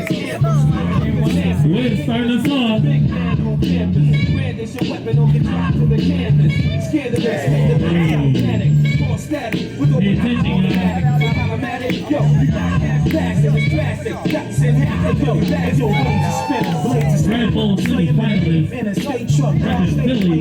We're starting us off. Pay attention, Red Bull City finalist, Philly.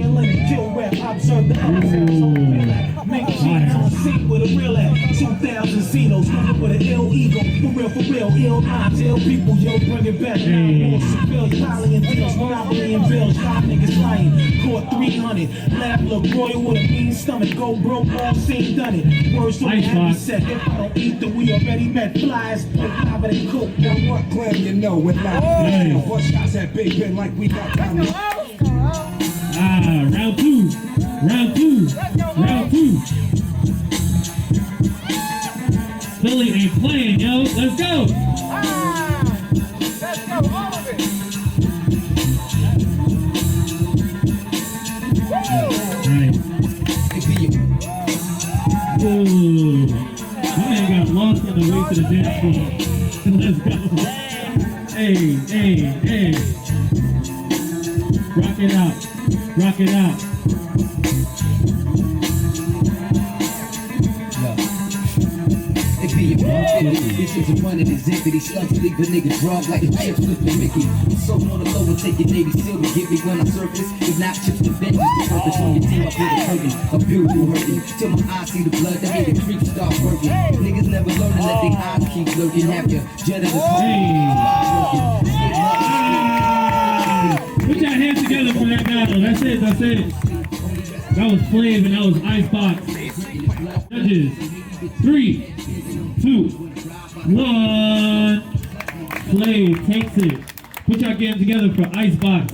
Make cheese on seat with a real ass. 2,000 Zenos, with an ill ego. For real, ill minds, ill people, yo, bring it back. More civilian, piling deals, monopoly and bills. 5 niggas lying, caught 300. Lab look royal with a mean stomach. Go broke, all seen, done it. Words from the happy set. If I don't eat, then we already met flies. But how about they cook? Now what clan you know with life? What shots at Big Ben like we got time? Round two. Philly ain't playing, yo. Let's go. Let's go, all of it. Nice. Ooh. My man got lost on the way to the dance floor. Let's go. Hey. Rock it out. This is a run of exhibit. Slugs leave a nigga drunk like a chip flipping Mickey. So on the low and take your Navy SEAL to get me when I surface. If not chips to vent, the purpose on your team, I put a curtain. A beautiful hurting. Till my eyes see the blood, that made the creeps start working. Niggas never learn to let their eyes keep lurking. Have your janitors Put your hands together for that battle. That's it. That was Phlave and that was Icebox. Judges, 3, 2, 1. Phlave takes it. Put your hands together for Icebox.